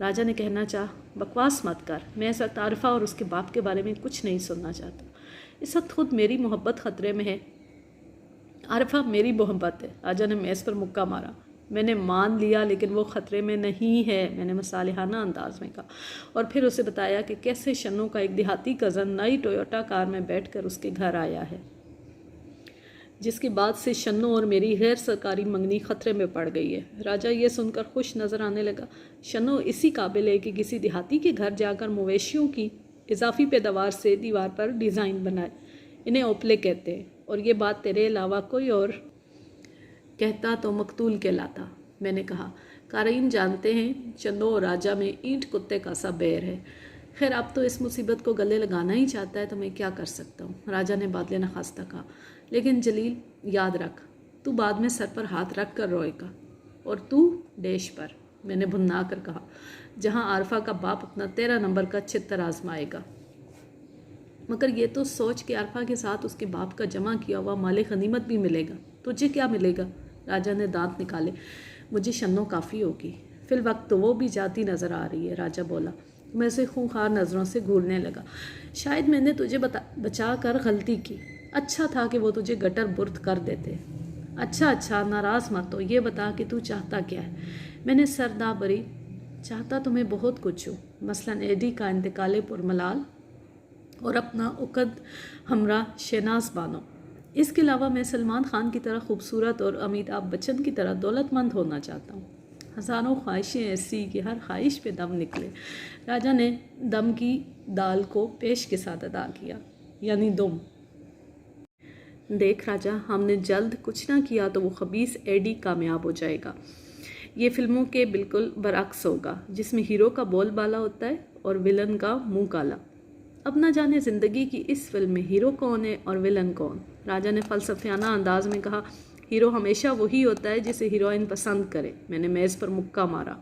راجہ نے کہنا چاہا، بکواس مت کر، میں اس وقت عارفہ اور اس کے باپ کے بارے میں کچھ نہیں سننا چاہتا۔ اس وقت خود میری محبت خطرے میں ہے۔ عارفہ میری محبت ہے۔ راجہ نے میز پر مکہ مارا۔ میں نے مان لیا، لیکن وہ خطرے میں نہیں ہے، میں نے مصالحانہ انداز میں کہا، اور پھر اسے بتایا کہ کیسے شنو کا ایک دیہاتی کزن نئی ٹویوٹا کار میں بیٹھ کر اس کے گھر آیا ہے، جس کے بعد سے شنو اور میری غیر سرکاری منگنی خطرے میں پڑ گئی ہے۔ راجہ یہ سن کر خوش نظر آنے لگا۔ شنو اسی قابل ہے کہ کسی دیہاتی کے گھر جا کر مویشیوں کی اضافی پیداوار سے دیوار پر ڈیزائن بنائے، انہیں اوپلے کہتے ہیں، اور یہ بات تیرے علاوہ کوئی اور کہتا تو مقتول کہلاتا۔ میں نے کہا، قارئین جانتے ہیں شنو اور راجہ میں اینٹ کتے کا سا بیر ہے۔ خیر اب تو اس مصیبت کو گلے لگانا ہی چاہتا ہے تو میں کیا کر سکتا ہوں؟ راجہ نے بادلے نخواستہ کہا۔ لیکن جلیل، یاد رکھ، تو بعد میں سر پر ہاتھ رکھ کر روئے گا، اور تو ڈیش پر، میں نے بھننا کر کہا، جہاں عارفہ کا باپ اپنا 13 نمبر کا چھتر آزمائے گا۔ مگر یہ تو سوچ کہ عارفہ کے ساتھ اس کے باپ کا جمع کیا ہوا مال غنیمت بھی ملے گا، تجھے کیا ملے گا؟ راجہ نے دانت نکالے۔ مجھے شنو کافی ہوگی، فی الوقت تو وہ بھی جاتی نظر آ رہی ہے، راجہ بولا۔ میں اسے خونخوار نظروں سے گھورنے لگا۔ شاید میں نے تجھے بچا کر غلطی کی، اچھا تھا کہ وہ تجھے گٹر برد کر دیتے۔ اچھا ناراض مت ہو، یہ بتا کہ تو چاہتا کیا ہے؟ میں نے سردا بری، چاہتا تو میں بہت کچھ ہوں، مثلاً ایڈی کا انتقال پرملال اور اپنا عقد ہمراہ شہناز بانو۔ اس کے علاوہ میں سلمان خان کی طرح خوبصورت اور امیتابھ بچن کی طرح دولت مند ہونا چاہتا ہوں۔ ہزاروں خواہشیں ایسی کہ ہر خواہش پہ دم نکلے۔ راجہ نے دم کی دال کو پیش کے ساتھ ادا کیا، یعنی دم۔ دیکھ راجہ، ہم نے جلد کچھ نہ کیا تو وہ خبیث ایڈی کامیاب ہو جائے گا۔ یہ فلموں کے بالکل برعکس ہوگا، جس میں ہیرو کا بول بالا ہوتا ہے اور ویلن کا منہ کالا۔ اب نہ جانے زندگی کی اس فلم میں ہیرو کون ہے اور ویلن کون؟ راجہ نے فلسفیانہ انداز میں کہا، ہیرو ہمیشہ وہی ہوتا ہے جسے ہیروئن پسند کرے۔ میں نے میز پر مکہ مارا۔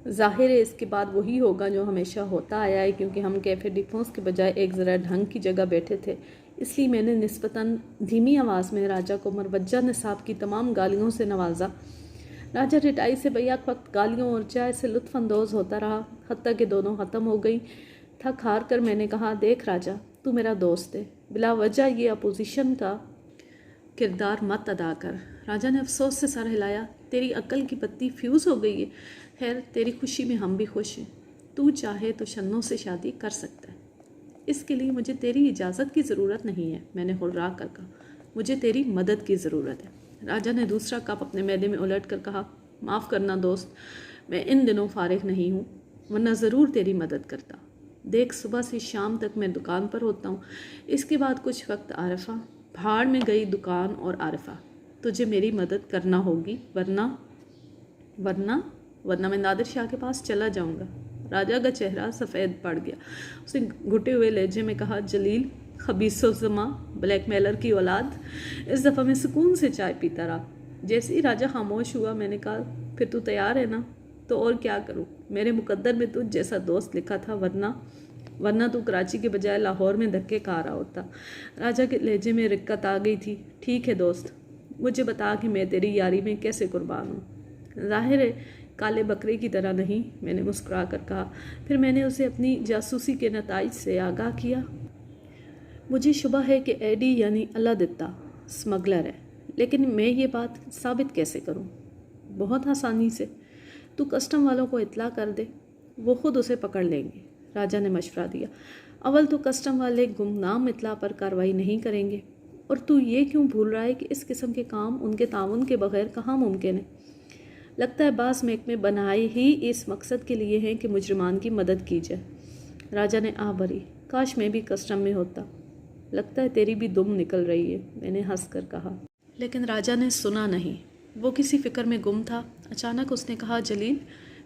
ظاہر ہے اس کے بعد وہی ہوگا جو ہمیشہ ہوتا آیا ہے، کیونکہ ہم کیفے ڈیفونس کے بجائے ایک ذرا ڈھنگ کی جگہ بیٹھے تھے، اس لیے میں نے نسبتاً دھیمی آواز میں راجہ کو مروجہ نصاب کی تمام گالیوں سے نوازا۔ راجہ رٹائی سے بیک وقت گالیوں اور چائے سے لطف اندوز ہوتا رہا، حتیٰ کہ دونوں ختم ہو گئی۔ تھک ہار کر میں نے کہا، دیکھ راجہ، تو میرا دوست ہے، بلا وجہ یہ اپوزیشن کا کردار مت ادا کر۔ راجہ نے افسوس سے سر ہلایا۔ تیری عقل کی بتی فیوز ہو گئی ہے۔ خیر، تیری خوشی میں ہم بھی خوش ہیں۔ تو چاہے تو شنو سے شادی کر سکتا ہے۔ اس کے لیے مجھے تیری اجازت کی ضرورت نہیں ہے، میں نے ہررا کر کہا، مجھے تیری مدد کی ضرورت ہے۔ راجہ نے دوسرا کپ اپنے میدے میں الٹ کر کہا، معاف کرنا دوست، میں ان دنوں فارغ نہیں ہوں، ورنہ ضرور تیری مدد کرتا۔ دیکھ، صبح سے شام تک میں دکان پر ہوتا ہوں، اس کے بعد کچھ وقت عارفہ۔ بھاڑ میں گئی دکان اور عارفہ، تجھے میری مدد کرنا ہوگی، ورنہ میں نادر شاہ کے پاس چلا جاؤں گا۔ راجہ کا چہرہ سفید پڑ گیا۔ اس نے گھٹے ہوئے لہجے میں کہا، جلیل، خبیث الزما، بلیک میلر کی اولاد، اس دفعہ میں سکون سے چائے پیتا رہا۔ جیسے ہی راجہ خاموش ہوا، میں نے کہا، پھر تو تیار ہے نا؟ تو اور کیا کروں، میرے مقدر میں تجھ جیسا دوست لکھا تھا، ورنہ تو کراچی کے بجائے لاہور میں دھکے کھا رہا ہوتا۔ راجہ کے لہجے میں رقت آ گئی تھی۔ ٹھیک ہے دوست، مجھے بتا کہ میں تیری یاری میں کیسے قربان ہوں۔ ظاہر ہے کالے بکرے کی طرح نہیں، میں نے مسکرا کر کہا۔ پھر میں نے اسے اپنی جاسوسی کے نتائج سے آگاہ کیا۔ مجھے شبہ ہے کہ ایڈی یعنی اللہ دتا اسمگلر ہے، لیکن میں یہ بات ثابت کیسے کروں؟ بہت آسانی سے، تو کسٹم والوں کو اطلاع کر دے، وہ خود اسے پکڑ لیں گے۔ راجہ نے مشورہ دیا۔ اول تو کسٹم والے گمنام اطلاع پر کارروائی نہیں کریں گے، اور تو یہ کیوں بھول رہا ہے کہ اس قسم کے کام ان کے تعاون کے بغیر کہاں ممکن ہے؟ لگتا ہے بعض محکمے بنائے ہی اس مقصد کے لیے ہیں کہ مجرمان کی مدد کی جائے۔ راجہ نے آہ بھری، کاش میں بھی کسٹم میں ہوتا۔ لگتا ہے تیری بھی دم نکل رہی ہے، میں نے ہنس کر کہا۔ لیکن راجہ نے سنا نہیں، وہ کسی فکر میں گم تھا۔ اچانک اس نے کہا، جلیل،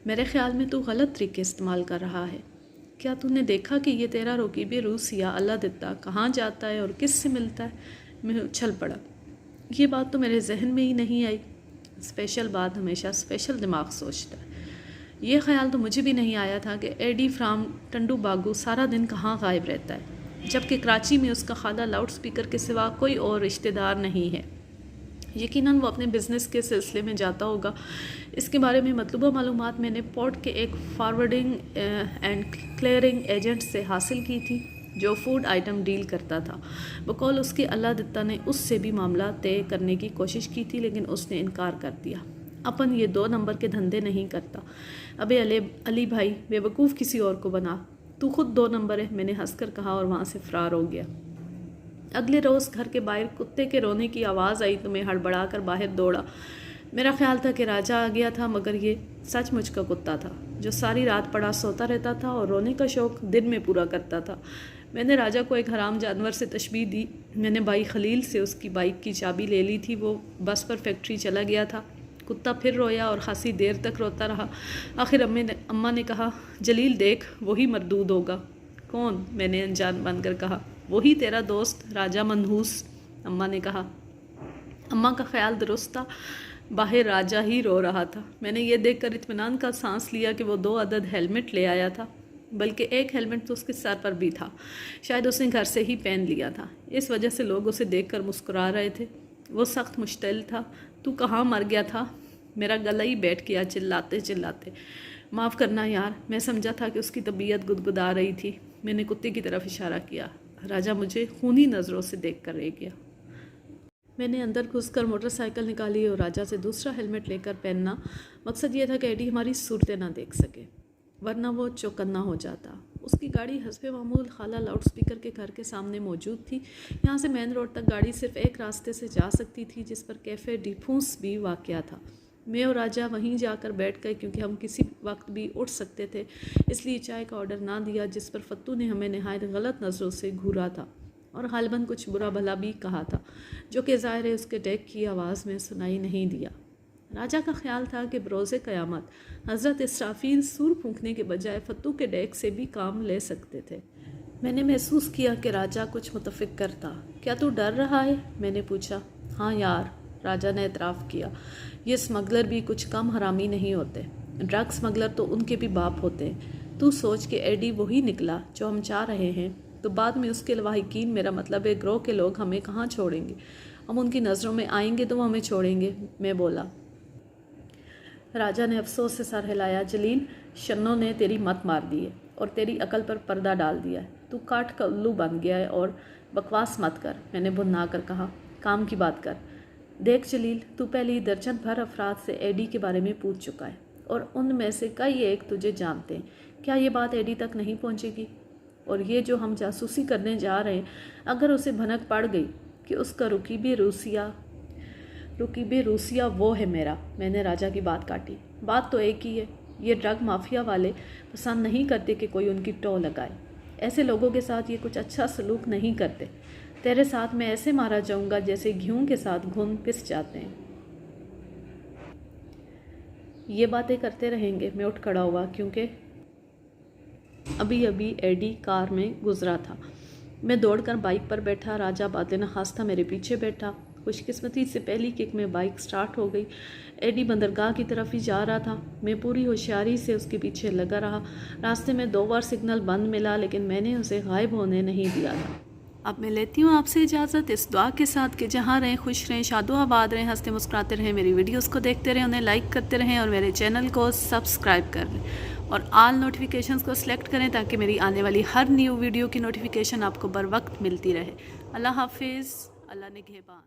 میرے خیال میں تو غلط طریقے استعمال کر رہا ہے۔ کیا تو نے دیکھا کہ یہ تیرا رقیب روس یا اللہ دتا کہاں جاتا ہے اور کس سے ملتا ہے؟ میں اچھل پڑا۔ یہ بات تو میرے ذہن میں ہی نہیں آئی۔ اسپیشل بات ہمیشہ اسپیشل دماغ سوچتا ہے۔ یہ خیال تو مجھے بھی نہیں آیا تھا کہ ایڈی فرام ٹنڈو باگو سارا دن کہاں غائب رہتا ہے، جبکہ کراچی میں اس کا خالہ لاؤڈ سپیکر کے سوا کوئی اور رشتہ دار نہیں ہے۔ یقیناً وہ اپنے بزنس کے سلسلے میں جاتا ہوگا۔ اس کے بارے میں مطلوبہ معلومات میں نے پورٹ کے ایک فارورڈنگ اینڈ کلیئرنگ ایجنٹ سے حاصل کی تھی جو فوڈ آئٹم ڈیل کرتا تھا۔ بقول اس کے اللہ دتہ نے اس سے بھی معاملہ طے کرنے کی کوشش کی تھی، لیکن اس نے انکار کر دیا۔ اپن یہ 2 نمبر کے دھندے نہیں کرتا۔ ابے علی بھائی، بے وقوف کسی اور کو بنا، تو خود 2 نمبر ہے، میں نے ہنس کر کہا اور وہاں سے فرار ہو گیا۔ اگلے روز گھر کے باہر کتے کے رونے کی آواز آئی تو میں ہڑبڑا کر باہر دوڑا۔ میرا خیال تھا کہ راجہ آ گیا تھا، مگر یہ سچ مچ کا کتا تھا جو ساری رات پڑا سوتا رہتا تھا اور رونے کا شوق دن میں پورا کرتا تھا۔ میں نے راجہ کو ایک حرام جانور سے تشبیہ دی۔ میں نے بھائی خلیل سے اس کی بائک کی چابی لے لی تھی، وہ بس پر فیکٹری چلا گیا تھا۔ کتا پھر رویا اور خاصی دیر تک روتا رہا۔ آخر اماں نے کہا، جلیل دیکھ، وہی مردود ہوگا۔ کون؟ میں نے انجان بن کر کہا۔ وہی تیرا دوست راجہ منحوس، اماں نے کہا۔ اماں کا خیال درست تھا، باہر راجہ ہی رو رہا تھا۔ میں نے یہ دیکھ کر اطمینان کا سانس لیا کہ وہ 2 عدد ہیلمٹ لے آیا تھا، بلکہ ایک ہیلمٹ تو اس کے سر پر بھی تھا، شاید اس نے گھر سے ہی پہن لیا تھا۔ اس وجہ سے لوگ اسے دیکھ کر مسکرا رہے تھے۔ وہ سخت مشتعل تھا۔ تو کہاں مر گیا تھا؟ میرا گلا ہی بیٹھ گیا چلاتے چلاتے۔ معاف کرنا یار، میں سمجھا تھا کہ اس کی طبیعت گدگدا رہی تھی۔ میں نے کتے کی طرف اشارہ کیا۔ راجہ مجھے خونی نظروں سے دیکھ کر رہ گیا۔ میں نے اندر گھس کر موٹر سائیکل نکالی اور راجہ سے دوسرا ہیلمٹ لے کر پہننا۔ مقصد یہ تھا کہ ایڈی ہماری صورتیں نہ دیکھ سکے، ورنہ وہ چوکنا ہو جاتا۔ اس کی گاڑی حسب معمول خالہ لاؤڈ سپیکر کے گھر کے سامنے موجود تھی۔ یہاں سے مین روڈ تک گاڑی صرف ایک راستے سے جا سکتی تھی، جس پر کیفے ڈی پھونس بھی واقع تھا۔ میں اور راجہ وہیں جا کر بیٹھ گئے کیونکہ ہم کسی وقت بھی اٹھ سکتے تھے، اس لیے چائے کا آرڈر نہ دیا، جس پر فتو نے ہمیں نہایت غلط نظروں سے گھورا تھا اور غالباً کچھ برا بھلا بھی کہا تھا، جو کہ ظاہر ہے اس کے ڈیک کی آواز میں سنائی نہیں دیا۔ راجہ کا خیال تھا کہ بروز قیامت حضرت اسرافیل سور پھونکنے کے بجائے فتو کے ڈیک سے بھی کام لے سکتے تھے۔ میں نے محسوس کیا کہ راجہ کچھ متفکر تھا۔ کیا تو ڈر رہا ہے؟ میں نے پوچھا۔ ہاں یار، راجہ نے اعتراف کیا، یہ اسمگلر بھی کچھ کم حرامی نہیں ہوتے۔ ڈرگ اسمگلر تو ان کے بھی باپ ہوتے ہیں۔ تو سوچ کہ ایڈی وہی نکلا جو ہم چاہ رہے ہیں، تو بعد میں اس کے لواحقین، میرا مطلب ہے گروہ کے لوگ، ہمیں کہاں چھوڑیں گے؟ ہم ان کی نظروں میں آئیں گے تو وہ ہمیں چھوڑیں گے، میں بولا۔ راجہ نے افسوس سے سر ہلایا۔ جلیل، شنوں نے تیری مت مار دی ہے اور تیری عقل پر پردہ ڈال دیا ہے۔ تو کاٹ کا الو بن گیا ہے اور بکواس مت کر، میں نے بھنا کر کہا۔ کام کی بات کر۔ دیکھ جلیل، تو پہلی درجن بھر افراد سے ایڈی کے بارے میں پوچھ چکا ہے اور ان میں سے کئی ایک تجھے جانتے ہیں۔ کیا یہ بات ایڈی تک نہیں پہنچے گی؟ اور یہ جو ہم جاسوسی کرنے جا رہے ہیں، اگر اسے بھنک پڑ گئی کہ اس کا رقیب روسیہ وہ ہے میرا، میں نے راجہ کی بات کاٹی۔ بات تو ایک ہی ہے، یہ ڈرگ مافیا والے پسند نہیں کرتے کہ کوئی ان کی ٹو لگائے۔ ایسے لوگوں کے ساتھ یہ کچھ اچھا سلوک نہیں کرتے۔ تیرے ساتھ میں ایسے مارا جاؤں گا جیسے گھیوں کے ساتھ گھن پس جاتے ہیں۔ یہ باتیں کرتے رہیں گے۔ میں اٹھ کھڑا ہوا کیونکہ ابھی ایڈی کار میں گزرا تھا۔ میں دوڑ کر بائک پر بیٹھا۔ راجہ بات نخواستہ میرے پیچھے بیٹھا۔ خوش قسمتی سے پہلی کک میں بائک سٹارٹ ہو گئی۔ ایڈی بندرگاہ کی طرف ہی جا رہا تھا۔ میں پوری ہوشیاری سے اس کے پیچھے لگا رہا۔ راستے میں 2 بار سگنل بند ملا، لیکن میں نے اسے غائب ہونے نہیں دیا تھا۔ اب میں لیتی ہوں آپ سے اجازت، اس دعا کے ساتھ کہ جہاں رہیں خوش رہیں، شاد و آباد رہیں، ہنستے مسکراتے رہیں، میری ویڈیوز کو دیکھتے رہیں، انہیں لائک کرتے رہیں اور میرے چینل کو سبسکرائب کر لیں اور آل نوٹیفیکیشنز کو سلیکٹ کریں تاکہ میری آنے والی ہر نیو ویڈیو کی نوٹیفیکیشن آپ کو بر وقت ملتی رہے۔ اللہ حافظ، اللہ نگہبان۔